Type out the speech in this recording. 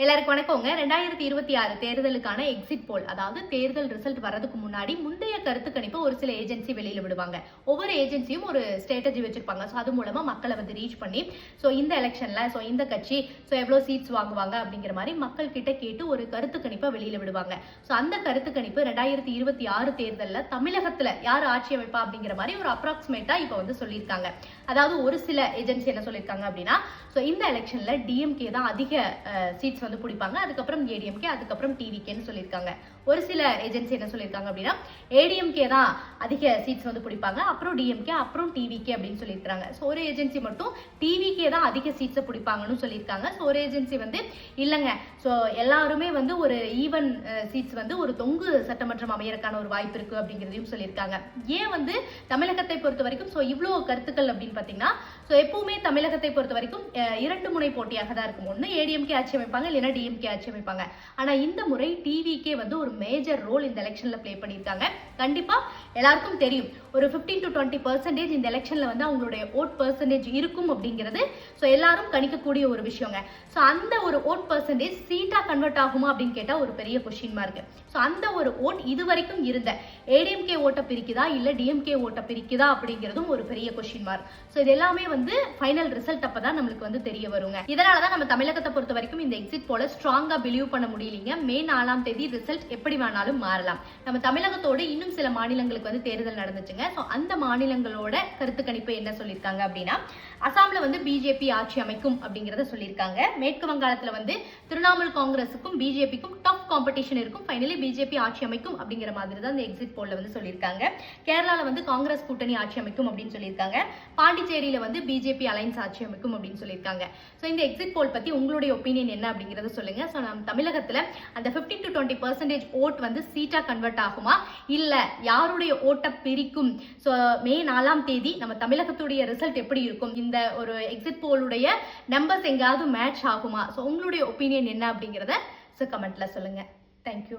எல்லாருக்கும் வணக்கங்க. 2026 தேர்தலுக்கான எக்ஸிட் போல், அதாவது தேர்தல் ரிசல்ட் வரதுக்கு முன்னாடி முந்தைய கருத்து கணிப்பு ஒரு சில ஏஜென்சி வெளியில விடுவாங்க. ஒவ்வொரு ஏஜென்சியும் ஒரு ஸ்ட்ராட்டஜி வச்சிருப்பாங்க. ஸோ அது மூலமா மக்களை வந்து ரீச் பண்ணி, ஸோ இந்த எலெக்ஷன்ல இந்த கட்சி எவ்வளோ சீட்ஸ் வாங்குவாங்க அப்படிங்கிற மாதிரி மக்கள் கிட்ட கேட்டு ஒரு கருத்து கணிப்பை வெளியில விடுவாங்க. ஸோ அந்த கருத்து கணிப்பு 2026 தேர்தலில் தமிழகத்துல யார் ஆட்சி அமைப்பா அப்படிங்கிற மாதிரி ஒரு அப்ராக்சிமேட்டா இப்போ வந்து சொல்லியிருக்காங்க. அதாவது ஒரு சில ஏஜென்சி என்ன சொல்லியிருக்காங்க அப்படின்னா, இந்த எலெக்ஷன்ல டிஎம்கே தான் அதிக சீட்ஸ் வந்து பிடிப்பாங்க, அதுக்கப்புறம் ஏடிஎம்கே, அதுக்கப்புறம் டிவிகேன்னு சொல்லியிருக்காங்க. ஒரு சில ஏஜென்சி என்ன சொல்லியிருக்காங்க அப்படின்னா, ஏடிஎம்கே தான் அதிக சீட்ஸ் வந்து பிடிப்பாங்க, அப்புறம் டிஎம்கே, அப்புறம் டிவிகே அப்படின்னு சொல்லியிருக்காங்க. ஸோ ஒரு ஏஜென்சி மட்டும் டிவிகே தான் அதிக சீட்ஸை பிடிப்பாங்கன்னு சொல்லியிருக்காங்க. ஸோ ஒரு ஏஜென்சி வந்து இல்லைங்க, ஸோ எல்லாருமே வந்து ஒரு ஈவன் சீட்ஸ் வந்து ஒரு தொங்கு சட்டமன்றம் அமையறதுக்கான ஒரு வாய்ப்பு இருக்கு அப்படிங்கிறதையும் சொல்லியிருக்காங்க. ஏன் வந்து தமிழகத்தை பொறுத்த வரைக்கும் இவ்வளோ கருத்துக்கள் அப்படின்னு பார்த்தீங்கன்னா, எப்பவுமே தமிழகத்தை பொறுத்த வரைக்கும் இரண்டு முனை போட்டியாக தான் இருக்கும். ஒன்று ஏடிஎம்கே ஆட்சி அமைப்பாங்க, இல்லைன்னா டிஎம்கே ஆட்சி அமைப்பாங்க. ஆனா இந்த முறை டிவிகே வந்து ஒரு மேஜர் ரோல் இந்த எலெக்ஷன்ல பிளே பண்ணியிருக்காங்க. கண்டிப்பா எல்லாருக்கும் தெரியும், ஒரு 15 to 20% இந்த எலெக்ஷன்ல வந்து அவங்களுடைய ஓட் பெர்சன்டேஜ் இருக்கும் அப்படிங்கிறது எல்லாரும் கணிக்கக்கூடிய ஒரு விஷயங்க. அந்த ஒரு ஓட் பெர்சன்டேஜ் சீட்டா கன்வெர்ட் ஆகுமா அப்படின்னு கேட்டா ஒரு பெரிய கொஸ்டின் மார்க். அந்த ஒரு ஓட் இதுவரைக்கும் இருந்த ஏடிஎம்கே ஓட்டை பிரிக்குதா இல்ல டிஎம்கே ஓட்டை பிரிக்குதா அப்படிங்கிறதும் ஒரு பெரிய கொஸ்டின் மார்க். இது எல்லாமே வந்து ஃபைனல் ரிசல்ட் அப்பதான் நம்மளுக்கு வந்து தெரிய வருங்க. இதனாலதான் நம்ம தமிழகத்தை பொறுத்த வரைக்கும் இந்த எக்ஸிட் போல ஸ்ட்ராங்கா பிலீவ் பண்ண முடியலீங்க. மே 4ஆம் தேதி ரிசல்ட் எப்படி வேணாலும் மாறலாம். நம்ம தமிழகத்தோட இன்னும் சில மாநிலங்களுக்கு வந்து தேர்தல் நடந்துச்சுங்க. அந்த மாநிலங்களோட கருத்து கணிப்பு என்ன சொல்லியிருக்காங்க அப்படின்னா, அசாம்ல வந்து பிஜேபி ஆட்சி அமைக்கும் அப்படிங்கறத சொல்லியிருக்காங்க. மேற்கு வங்காளத்துல வந்து திரிணாமுல் காங்கிரஸுக்கும் பிஜேபிக்கும் டஃப் காம்படிஷன் இருக்கும், ஃபைனலி பிஜேபி ஆட்சி அமைக்கும் அப்படிங்கிற மாதிரி தான் இந்த எக்ஸிட் போல்ல வந்து சொல்லியிருக்காங்க. கேரளால வந்து காங்கிரஸ் கூட்டணி ஆட்சி அமைக்கும் அப்படின்னு சொல்லியிருக்காங்க. பாண்டிச்சேரியில வந்து பிஜேபி அலைன்ஸ் ஆட்சி அமைக்கும் அப்படின்னு சொல்லியிருக்காங்க. இந்த எக்ஸிட் போல் பத்தி உங்களுடைய ஒப்பீனியன் என்ன அப்படிங்கறத சொல்லுங்க. நம்ம தமிழகத்துல அந்த 15 to 20% ஓட் வந்து சீட்டா கன்வெர்ட் ஆகுமா, இல்ல யாருடைய ஓட்டை பிரிக்கும்? மே 4ஆம் தேதி நம்ம தமிழகத்துடைய ரிசல்ட் எப்படி இருக்கும்? இந்த ஒரு எக்ஸிட் போலுடைய நம்பர்ஸ் எங்காவது மேட்ச் ஆகுமா? உங்களுடைய ஒப்பீனியன் என்ன அப்படிங்கறத கமெண்ட்ல சொல்லுங்க. தேங்க்யூ.